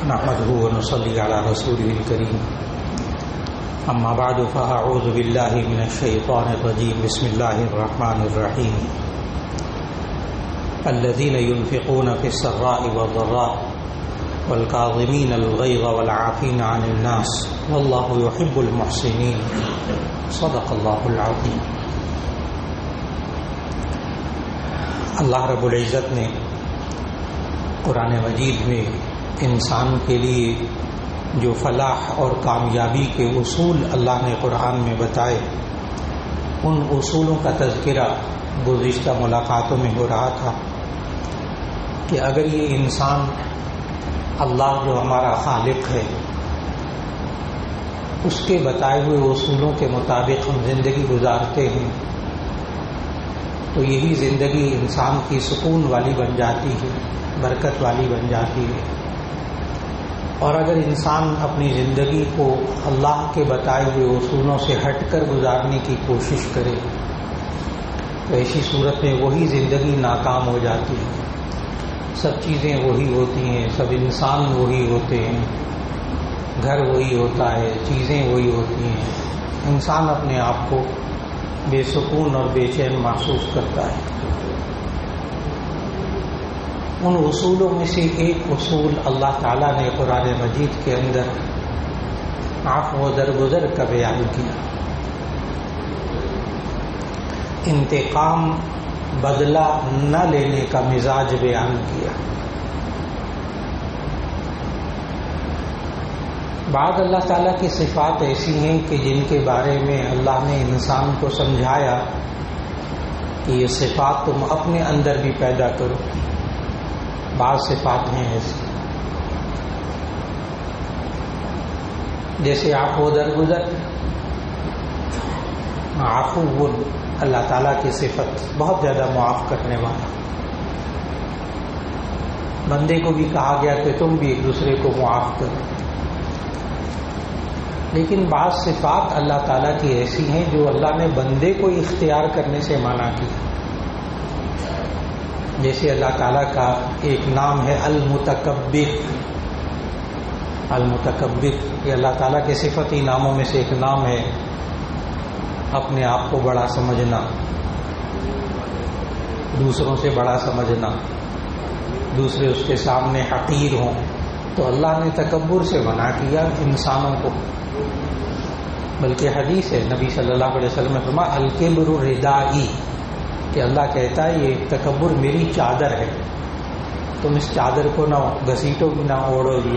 نحمده ونصلي على رسوله الكريم اما بعد فاعوذ بالله من الشيطان الرجيم بسم الله الرحمن الرحيم الذين ينفقون في السراء والضراء والكاظمين الغيظ والعافين عن الناس والله يحب المحسنين صدق الله العظيم۔ اللہ رب العزت نے قرآن مجید میں انسان کے لیے جو فلاح اور کامیابی کے اصول اللہ نے قرآن میں بتائے، ان اصولوں کا تذکرہ گزشتہ ملاقاتوں میں ہو رہا تھا کہ اگر یہ انسان اللہ جو ہمارا خالق ہے اس کے بتائے ہوئے اصولوں کے مطابق ہم زندگی گزارتے ہیں تو یہی زندگی انسان کی سکون والی بن جاتی ہے، برکت والی بن جاتی ہے۔ اور اگر انسان اپنی زندگی کو اللہ کے بتائے ہوئے اصولوں سے ہٹ کر گزارنے کی کوشش کرے تو ایسی صورت میں وہی زندگی ناکام ہو جاتی ہے۔ سب چیزیں وہی ہوتی ہیں، سب انسان وہی ہوتے ہیں، گھر وہی ہوتا ہے، چیزیں وہی ہوتی ہیں، انسان اپنے آپ کو بے سکون اور بے چین محسوس کرتا ہے۔ ان اصولوں میں سے ایک اصول اللہ تعالیٰ نے قرآن مجید کے اندر عفو و درگزر کا بیان کیا، انتقام بدلہ نہ لینے کا مزاج بیان کیا۔ بعض اللہ تعالیٰ کی صفات ایسی ہیں کہ جن کے بارے میں اللہ نے انسان کو سمجھایا کہ یہ صفات تم اپنے اندر بھی پیدا کرو۔ بعض صفات ہیں ایسی، جیسے عفو و درگزر، عفو اللہ تعالیٰ کی صفت، بہت زیادہ معاف کرنے والا۔ بندے کو بھی کہا گیا کہ تم بھی ایک دوسرے کو معاف کرو، لیکن بعض صفات اللہ تعالیٰ کی ایسی ہیں جو اللہ نے بندے کو اختیار کرنے سے منع کیا۔ جیسے اللہ تعالیٰ کا ایک نام ہے المتکبر، المتکبر یہ اللہ تعالیٰ کے صفتی ناموں میں سے ایک نام ہے، اپنے آپ کو بڑا سمجھنا، دوسروں سے بڑا سمجھنا، دوسرے اس کے سامنے حقیر ہوں، تو اللہ نے تکبر سے منع کیا انسانوں کو۔ بلکہ حدیث ہے، نبی صلی اللہ علیہ وسلم نے فرمایا الکبر ردائی، کہ اللہ کہتا ہے یہ تکبر میری چادر ہے، تم اس چادر کو نہ گھسیٹو بھی نہ اوڑو بھی۔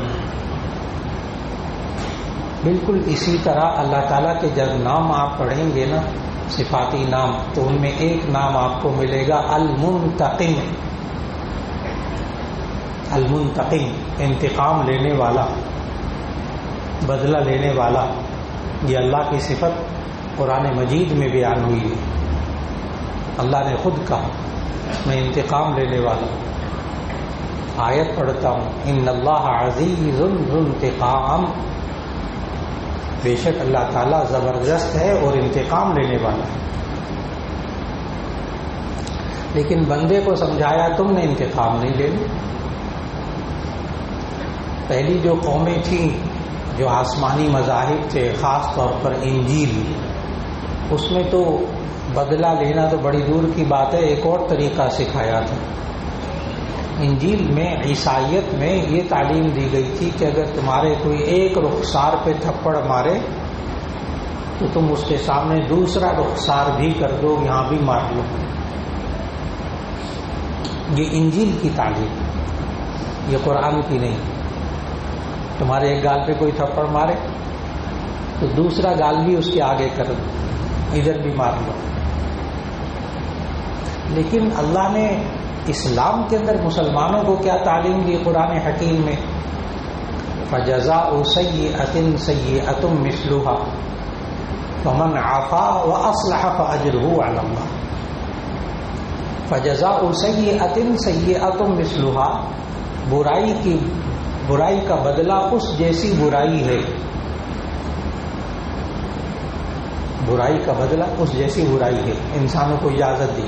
بالکل اسی طرح اللہ تعالیٰ کے جب نام آپ پڑھیں گے نا، صفاتی نام، تو ان میں ایک نام آپ کو ملے گا المنتقم، المنتقم انتقام لینے والا، بدلہ لینے والا۔ یہ اللہ کی صفت قرآن مجید میں بیان ہوئی ہے۔ اللہ نے خود کہا میں انتقام لینے والا ہوں۔ آیت پڑھتا ہوں، ان اللہ عزیز ذو انتقام، بے شک اللہ تعالیٰ زبردست ہے اور انتقام لینے والا ہے۔ لیکن بندے کو سمجھایا تم نے انتقام نہیں لینا۔ پہلی جو قومیں تھیں جو آسمانی مذاہب تھے، خاص طور پر انجیل، اس میں تو بدلہ لینا تو بڑی دور کی بات ہے، ایک اور طریقہ سکھایا تھا۔ انجیل میں، عیسائیت میں یہ تعلیم دی گئی تھی کہ اگر تمہارے کوئی ایک رخسار پہ تھپڑ مارے تو تم اس کے سامنے دوسرا رخسار بھی کر دو، یہاں بھی مار لو۔ یہ انجیل کی تعلیم، یہ قرآن کی نہیں۔ تمہارے ایک گال پہ کوئی تھپڑ مارے تو دوسرا گال بھی اس کے آگے کر دو، ادھر بھی مار لو۔ لیکن اللہ نے اسلام کے اندر مسلمانوں کو کیا تعلیم دی قرآن حکیم میں؟ فَجَزَاءُ سَيِّئَةٍ سَيِّئَةٌ مِثْلُهَا فَمَنْ عَفَا وَأَصْلَحَ فَأَجْرُهُ عَلَى اللَّهِ۔ فَجَزَاءُ سَيِّئَةٍ سَيِّئَةٌ مِثْلُهَا، برائی کا بدلہ اس جیسی برائی ہے، برائی کا بدلہ اس جیسی برائی ہے۔ انسانوں کو اجازت دی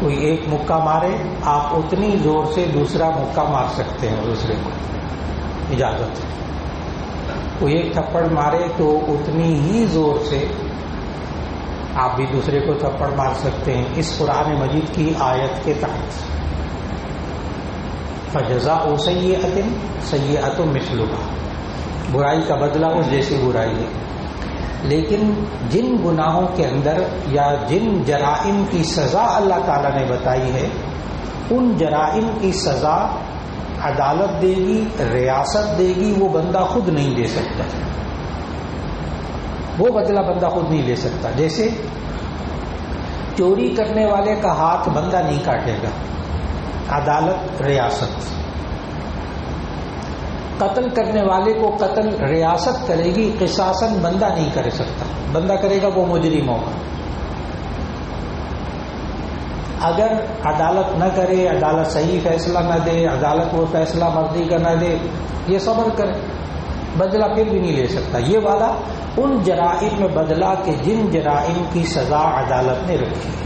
کوئی ایک مکہ مارے آپ اتنی زور سے دوسرا مکہ مار سکتے ہیں دوسرے کو، اجازت ہے. کوئی ایک تھپڑ مارے تو اتنی ہی زور سے آپ بھی دوسرے کو تھپڑ مار سکتے ہیں اس قرآن مجید کی آیت کے تحت. فجزاء سیئۃ سیئۃ مثلها، برائی کا بدلہ اس جیسی برائی ہے. لیکن جن گناہوں کے اندر یا جن جرائم کی سزا اللہ تعالیٰ نے بتائی ہے، ان جرائم کی سزا عدالت دے گی، ریاست دے گی، وہ بندہ خود نہیں دے سکتا، وہ بدلہ بندہ خود نہیں لے سکتا. جیسے چوری کرنے والے کا ہاتھ بندہ نہیں کاٹے گا، عدالت ریاست. قتل کرنے والے کو قتل ریاست کرے گی، قصاصاً بندہ نہیں کر سکتا، بندہ کرے گا وہ مجرم ہوگا. اگر عدالت نہ کرے، عدالت صحیح فیصلہ نہ دے، عدالت وہ فیصلہ مرضی کا نہ دے، یہ صبر کرے، بدلہ پھر بھی نہیں لے سکتا. یہ والا ان جرائم میں بدلہ کہ جن جرائم کی سزا عدالت نے رکھی ہے.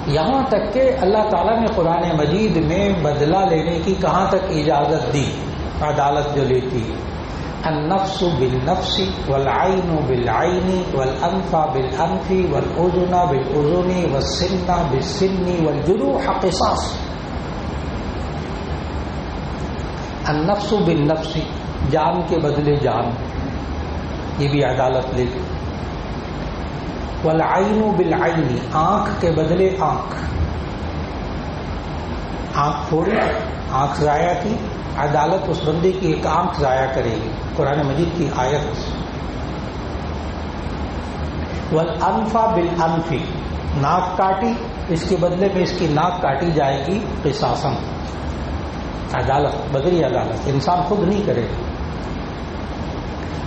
یہاں تک کہ اللہ تعالیٰ نے قرآن مجید میں بدلہ لینے کی کہاں تک اجازت دی عدالت جو لیتی ہے. النفس بالنفس والعین بالعین والانف بالانف والاذن بالاذن والسن بالسن والجروح قصاص. النفس بالنفس، جان کے بدلے جان، یہ بھی عدالت لے. والعین بالعین، آنکھ کے بدلے آنکھ، آنکھ پھوڑی، آنکھ ضائع کی، عدالت اس بندے کی ایک آنکھ ضائع کرے گی، قرآن مجید کی آیت. والانف بالانف، ناک کاٹی، اس کے بدلے میں اس کی ناک کاٹی جائے گی قصاصاً. عدالت بدلی، عدالت انسان خود نہیں کرے گا.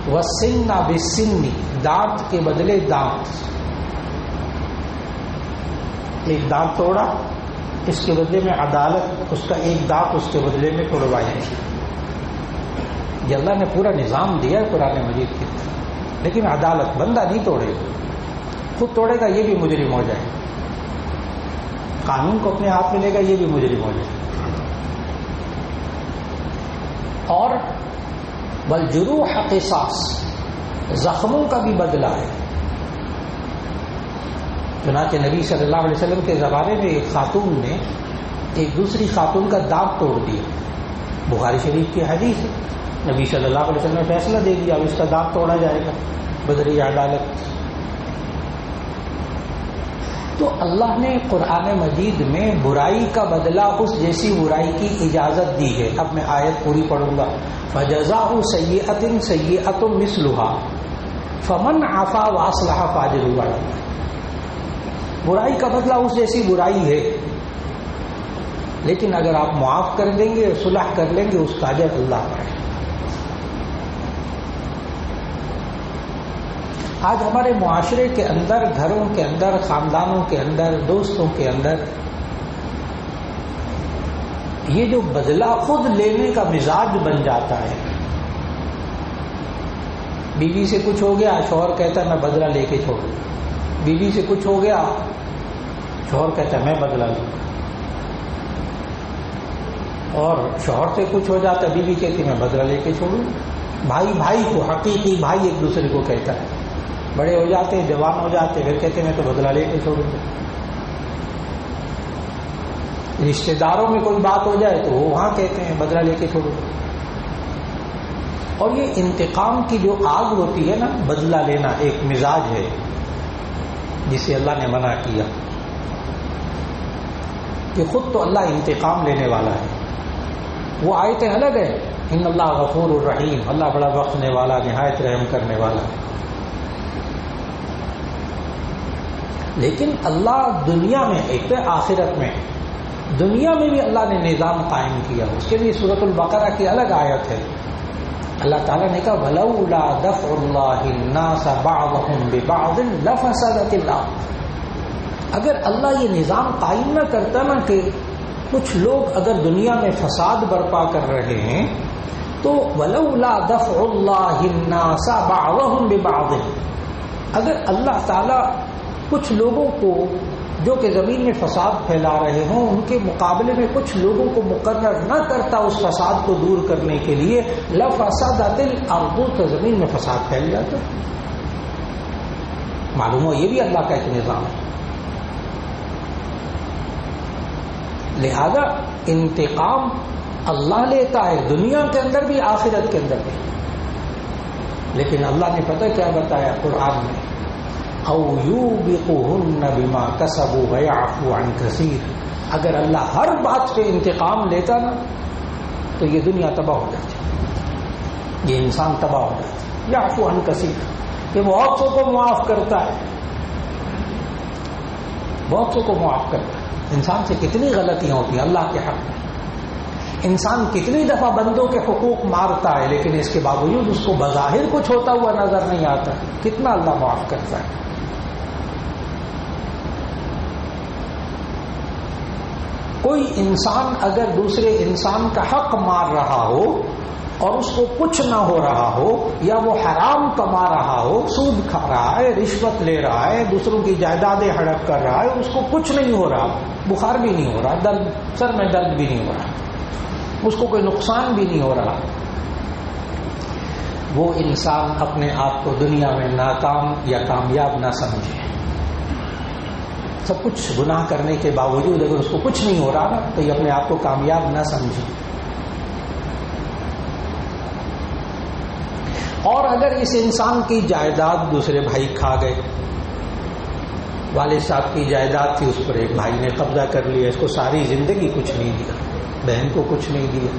والسن بالسن، دانت کے بدلے دانت، ایک دانت توڑا، اس کے بدلے میں عدالت اس کا ایک دانت اس کے بدلے میں توڑوائے گی. یہ اللہ نے پورا نظام دیا ہے قرآن مجید کے، لیکن عدالت بندہ نہیں توڑے گا، خود توڑے گا یہ بھی مجرم ہو جائے گا. قانون کو اپنے ہاتھ میں لے گا یہ بھی مجرم ہو جائے گا. اور والجروح قصاص، زخموں کا بھی بدلہ ہے. چنانچہ نبی صلی اللہ علیہ وسلم کے زمانے میں ایک خاتون نے ایک دوسری خاتون کا دانت توڑ دیا. بخاری شریف کی حدیث ہے. نبی صلی اللہ علیہ وسلم نے فیصلہ دے دیا اب اس کا دانت توڑا جائے گا بدری عدالت. تو اللہ نے قرآن مجید میں برائی کا بدلہ اس جیسی برائی کی اجازت دی ہے. اب میں آیت پوری پڑھوں گا. فجزاء سیئۃ سیئۃ مثلها فمن عفا واصلح فاجرہ علی اللہ. برائی کا بدلہ اس جیسی برائی ہے، لیکن اگر آپ معاف کر دیں گے، صلح کر لیں گے، اس کا اجر اللہ پر ہے. آج ہمارے معاشرے کے اندر، گھروں کے اندر، خاندانوں کے اندر، دوستوں کے اندر یہ جو بدلہ خود لینے کا مزاج بن جاتا ہے. بیوی سے کچھ ہو گیا، شوہر کہتا ہے میں بدلہ لے کے چھوڑوں. بیوی سے کچھ ہو گیا، شوہر کہتا ہے میں بدلہ لوں. اور شوہر سے کچھ ہو جاتا ہے، بیوی کہتی میں بدلہ لے کے چھوڑوں. بھائی بھائی کو، حقیقی بھائی ایک دوسرے کو کہتا ہے. بڑے ہو جاتے ہیں، جوان ہو جاتے ہیں، پھر کہتے ہیں میں تو بدلہ لے کے چھوڑوں. رشتہ داروں میں کوئی بات ہو جائے تو وہ وہاں کہتے ہیں بدلہ لے کے چھوڑوں. اور یہ انتقام کی جو آگ ہوتی ہے نا، بدلہ لینا ایک مزاج ہے جسے اللہ نے منع کیا. کہ خود تو اللہ انتقام لینے والا ہے. وہ آیتیں الگ ہے. ان اللہ غفور الرحیم، اللہ بڑا بخشنے والا، نہایت رحم کرنے والا ہے. لیکن اللہ دنیا میں، ایک تو آخرت میں، دنیا میں بھی اللہ نے نظام قائم کیا. اس کے لیے سورۃ البقرہ کی الگ آیت ہے. اللہ تعالیٰ نے کہا وَلَوْلَا دَفْعُ اللَّهِ النَّاسَ بَعْضَهُمْ بِبَعْضٍ لَفَسَدَتِ الْأَرْضُ. اگر اللہ یہ نظام قائم نہ کرتا نا کہ کچھ لوگ اگر دنیا میں فساد برپا کر رہے ہیں تو وَلَوْلَا دَفْعُ اللَّهِ النَّاسَ بَعْضَهُمْ بِبَعْضٍ، اگر اللہ تعالیٰ کچھ لوگوں کو جو کہ زمین میں فساد پھیلا رہے ہوں ان کے مقابلے میں کچھ لوگوں کو مقرر نہ کرتا اس فساد کو دور کرنے کے لیے، لفسدت الارض، تو زمین میں فساد پھیل جاتا. معلوم ہو یہ بھی اللہ کا ایک نظام ہے. لہذا انتقام اللہ لیتا ہے، دنیا کے اندر بھی آخرت کے اندر بھی. لیکن اللہ نے پتہ کیا بتایا قرآن میں، او یوبقہن بما کسبوا ویعفو عن کثیر. اگر اللہ ہر بات پہ انتقام لیتا نا تو یہ دنیا تباہ ہو جاتی، یہ انسان تباہ ہو جاتا. یعفو عن کثیر، کہ بہت سو کو معاف کرتا ہے، بہت سو کو معاف کرتا ہے. انسان سے کتنی غلطیاں ہوتی ہیں اللہ کے حق میں، انسان کتنی دفعہ بندوں کے حقوق مارتا ہے، لیکن اس کے باوجود اس کو بظاہر کچھ ہوتا ہوا نظر نہیں آتا. کتنا اللہ معاف کرتا ہے. کوئی انسان اگر دوسرے انسان کا حق مار رہا ہو اور اس کو کچھ نہ ہو رہا ہو، یا وہ حرام کما رہا ہو، سود کھا رہا ہے، رشوت لے رہا ہے، دوسروں کی جائیدادیں ہڑپ کر رہا ہے، اس کو کچھ نہیں ہو رہا، بخار بھی نہیں ہو رہا، درد سر میں درد بھی نہیں ہو رہا، اس کو کوئی نقصان بھی نہیں ہو رہا، وہ انسان اپنے آپ کو دنیا میں ناکام یا کامیاب نہ سمجھے. سب کچھ گناہ کرنے کے باوجود اگر اس کو کچھ نہیں ہو رہا نا تو یہ اپنے آپ کو کامیاب نہ سمجھے. اور اگر اس انسان کی جائیداد دوسرے بھائی کھا گئے، والد صاحب کی جائیداد تھی اس پر ایک بھائی نے قبضہ کر لیا، اس کو ساری زندگی کچھ نہیں دیا، بہن کو کچھ نہیں دیا،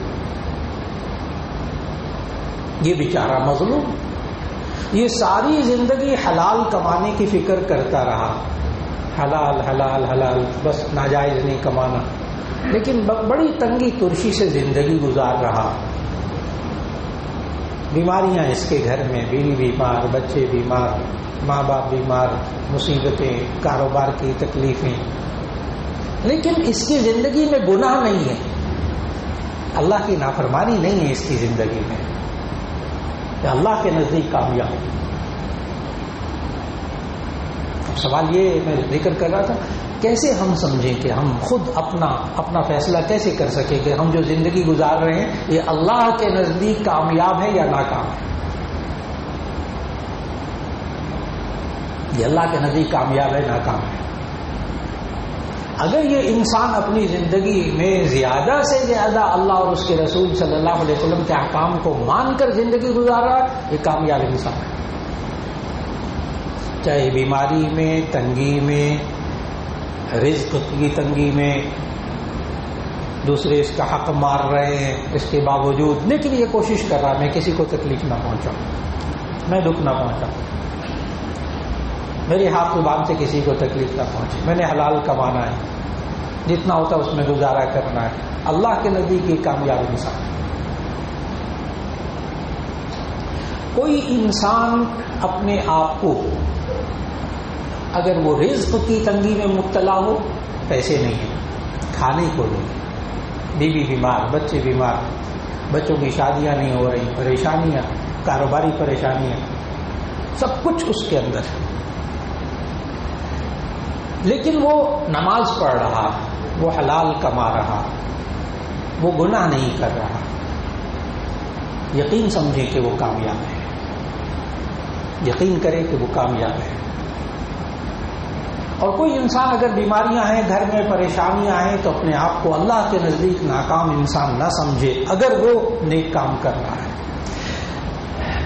یہ بیچارہ مظلوم، یہ ساری زندگی حلال کمانے کی فکر کرتا رہا، حلال حلال حلال، بس ناجائز نہیں کمانا، لیکن بڑی تنگی ترشی سے زندگی گزار رہا. بیماریاں اس کے گھر میں، بیوی بیمار، بچے بیمار، ماں باپ بیمار، مصیبتیں، کاروبار کی تکلیفیں، لیکن اس کی زندگی میں گناہ نہیں ہے، اللہ کی نافرمانی نہیں ہے اس کی زندگی میں، کہ اللہ کے نزدیک کامیاب. سوال یہ میں ذکر کر رہا تھا، کیسے ہم سمجھیں کہ ہم خود اپنا فیصلہ کیسے کر سکیں کہ ہم جو زندگی گزار رہے ہیں یہ اللہ کے نزدیک کامیاب ہے یا ناکام ہے. یہ اللہ کے نزدیک کامیاب ہے ناکام ہے. اگر یہ انسان اپنی زندگی میں زیادہ سے زیادہ اللہ اور اس کے رسول صلی اللہ علیہ وسلم کے احکام کو مان کر زندگی گزار رہا ہے، یہ کامیاب انسان ہے. چاہے بیماری میں، تنگی میں، رزق کی تنگی میں، دوسرے اس کا حق مار رہے ہیں اس کے باوجود، لیکن یہ کوشش کر رہا میں کسی کو تکلیف نہ پہنچاؤں، میں دکھ نہ پہنچاؤں، میرے ہاتھ زبان سے کسی کو تکلیف نہ پہنچے، میں نے حلال کمانا ہے، جتنا ہوتا ہے اس میں گزارا کرنا ہے. اللہ کے نزدیک یہ کامیاب انسان. کوئی انسان اپنے آپ کو اگر وہ رزق کی تنگی میں مبتلا ہو، پیسے نہیں ہیں، کھانے کو نہیں، بیوی بیمار، بچے بیمار، بچوں کی شادیاں نہیں ہو رہی، پریشانیاں، کاروباری پریشانیاں، سب کچھ اس کے اندر ہے، لیکن وہ نماز پڑھ رہا، وہ حلال کما رہا، وہ گناہ نہیں کر رہا، یقین سمجھے کہ وہ کامیاب ہے، یقین کرے کہ وہ کامیاب ہے. اور کوئی انسان اگر بیماریاں ہیں، گھر میں پریشانیاں ہیں، تو اپنے آپ کو اللہ کے نزدیک ناکام انسان نہ سمجھے اگر وہ نیک کام کر رہا ہے.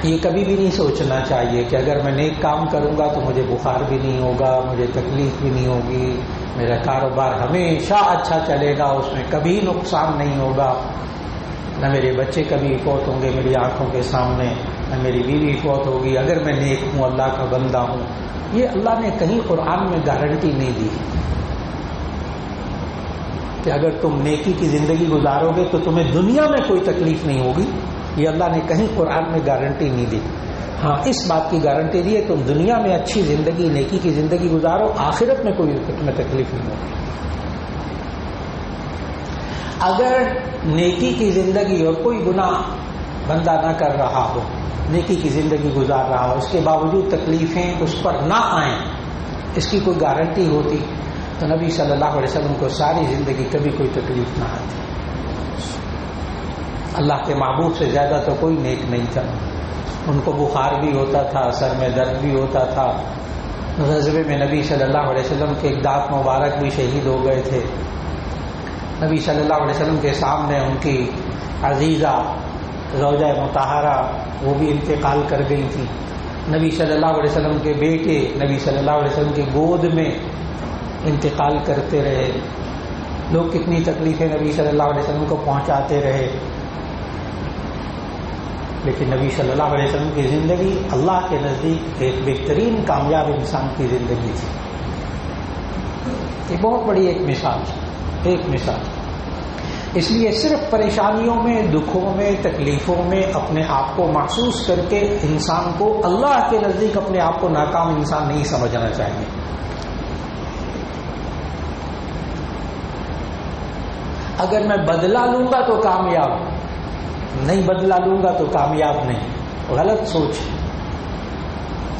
یہ کبھی بھی نہیں سوچنا چاہیے کہ اگر میں نیک کام کروں گا تو مجھے بخار بھی نہیں ہوگا، مجھے تکلیف بھی نہیں ہوگی، میرا کاروبار ہمیشہ اچھا چلے گا، اس میں کبھی نقصان نہیں ہوگا، نہ میرے بچے کبھی فوت ہوں گے میری آنکھوں کے سامنے، نہ میری بیوی فوت ہوگی اگر میں نیک ہوں، اللہ کا بندہ ہوں. یہ اللہ نے کہیں قرآن میں گارنٹی نہیں دی کہ اگر تم نیکی کی زندگی گزارو گے تو تمہیں دنیا میں کوئی تکلیف نہیں ہوگی. یہ اللہ نے کہیں قرآن میں گارنٹی نہیں دی. ہاں اس بات کی گارنٹی دی ہے تم دنیا میں اچھی زندگی، نیکی کی زندگی گزارو، آخرت میں کوئی تمہیں تکلیف نہیں ہوگی. اگر نیکی کی زندگی اور کوئی گناہ بندہ نہ کر رہا ہو، نیکی کی زندگی گزار رہا ہو، اس کے باوجود تکلیفیں اس پر نہ آئیں، اس کی کوئی گارنٹی ہوتی تو نبی صلی اللہ علیہ وسلم کو ساری زندگی کبھی کوئی تکلیف نہ آتی. اللہ کے محبوب سے زیادہ تو کوئی نیک نہیں تھا. ان کو بخار بھی ہوتا تھا, سر میں درد بھی ہوتا تھا. غزوے میں نبی صلی اللہ علیہ وسلم کے ایک دانت مبارک بھی شہید ہو گئے تھے. نبی صلی اللہ علیہ وسلم کے سامنے ان کی عزیزہ زوجہ مطہرہ وہ بھی انتقال کر گئی تھی. نبی صلی اللہ علیہ وسلم کے بیٹے نبی صلی اللہ علیہ وسلم کی گود میں انتقال کرتے رہے. لوگ کتنی تکلیفیں نبی صلی اللہ علیہ وسلم کو پہنچاتے رہے, لیکن نبی صلی اللہ علیہ وسلم کی زندگی اللہ کے نزدیک ایک بہترین کامیاب انسان کی زندگی تھی. یہ بہت بڑی ایک مثال. اس لیے صرف پریشانیوں میں, دکھوں میں, تکلیفوں میں اپنے آپ کو محسوس کر کے انسان کو اللہ کے نزدیک اپنے آپ کو ناکام انسان نہیں سمجھنا چاہیے. اگر میں بدلہ لوں گا تو کامیاب, نہیں بدلہ لوں گا تو کامیاب نہیں. غلط سوچ.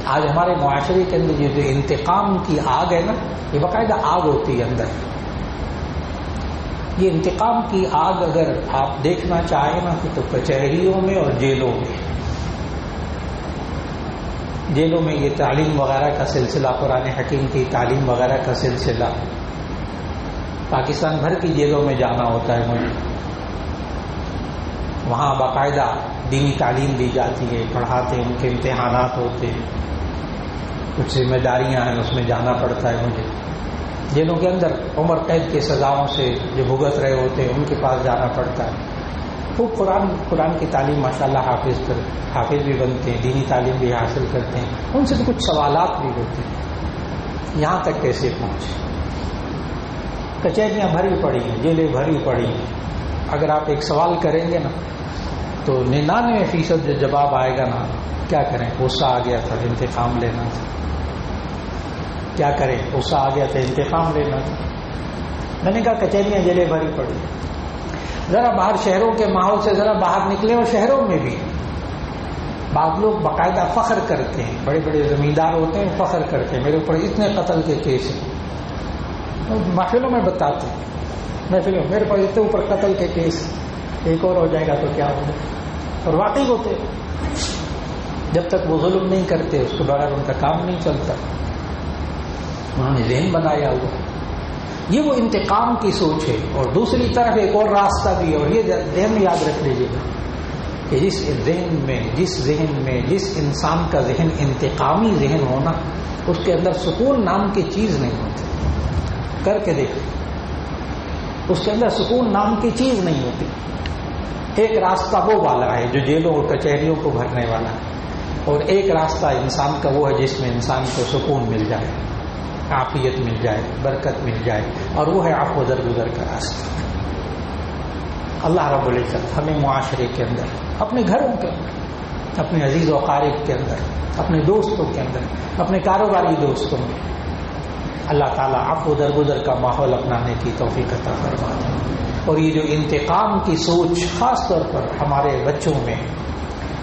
آج ہمارے معاشرے کے اندر یہ جو انتقام کی آگ ہے نا, یہ باقاعدہ آگ ہوتی ہے اندر. یہ انتقام کی آگ اگر آپ دیکھنا چاہیں نا تو کچہریوں میں اور جیلوں میں. جیلوں میں یہ تعلیم وغیرہ کا سلسلہ, قرآن حکیم کی تعلیم وغیرہ کا سلسلہ, پاکستان بھر کی جیلوں میں جانا ہوتا ہے مجھے. وہاں باقاعدہ دینی تعلیم دی جاتی ہے, پڑھاتے ہیں, ان کے امتحانات ہوتے ہیں, کچھ ذمہ داریاں ہیں, اس میں جانا پڑتا ہے مجھے. جیلوں کے اندر عمر قید کی سزاؤں سے جو بھگت رہے ہوتے ہیں ان کے پاس جانا پڑتا ہے. خوب قرآن کی تعلیم ماشاءاللہ حافظ بھی بنتے ہیں, دینی تعلیم بھی حاصل کرتے ہیں. ان سے تو کچھ سوالات بھی ہوتے ہیں, یہاں تک کیسے پہنچے. کچہریاں بھری پڑی ہیں, جیلیں بھری پڑی ہیں. اگر آپ ایک سوال کریں گے نا تو 99% جو جواب آئے گا نا, کیا کریں, غصہ آ گیا تھا, انتقام لینا تھا. کیا کریں, غصہ آ گیا تھا, انتقام لینا تھا. میں نے کہا کچہریاں جیلیں بھری پڑی. ذرا باہر شہروں کے ماحول سے ذرا باہر نکلے, اور شہروں میں بھی بعض لوگ باقاعدہ فخر کرتے ہیں, بڑے بڑے زمیندار ہوتے ہیں, فخر کرتے ہیں میرے اوپر اتنے قتل کے کیس ہیں. محفلوں میں بتاتے ہیں, محفلوں میرے پاس اتنے اوپر قتل کے کیس, ایک اور ہو جائے گا تو کیا ہوگا. اور واقعی ہوتے, جب تک وہ ظلم نہیں کرتے اس کے بغیر ان کا کام نہیں چلتا. انہوں نے ذہن بنایا ہوا. یہ وہ انتقام کی سوچ ہے. اور دوسری طرف ایک اور راستہ بھی ہے, اور یہ ذہن میں یاد رکھ لیجیے گا کہ جس ذہن میں جس انسان کا ذہن انتقامی ذہن ہونا, اس کے اندر سکون نام کی چیز نہیں ہوتی. کر کے دیکھ, اس کے اندر سکون نام کی چیز نہیں ہوتی. ایک راستہ وہ والا ہے جو جیلوں اور کچہریوں کو بھرنے والا ہے, اور ایک راستہ انسان کا وہ ہے جس میں انسان کو سکون مل جائے, عافیت مل جائے, برکت مل جائے, اور وہ ہے عفو درگزر کا راستہ. اللہ رب العزت ہمیں معاشرے کے اندر, اپنے گھروں کے اندر, اپنے عزیز و اقارب کے اندر, اپنے دوستوں کے اندر, اپنے کاروباری دوستوں میں اللہ تعالیٰ عفو درگزر کا ماحول اپنانے کی توفیق عطا فرمائے. اور یہ جو انتقام کی سوچ خاص طور پر ہمارے بچوں میں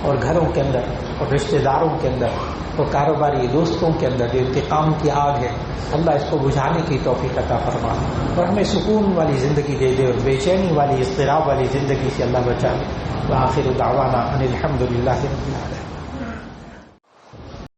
اور گھروں کے اندر اور رشتہ داروں کے اندر اور کاروباری دوستوں کے اندر جو انتقام کی آگ ہے, اللہ اس کو بجھانے کی توفیق عطا فرمائے, اور ہمیں سکون والی زندگی دے دے, اور بے چینی والی, اضطراب والی زندگی سے اللہ بچائے. وآخر دعوانا ان الحمد للہ رب العالمین.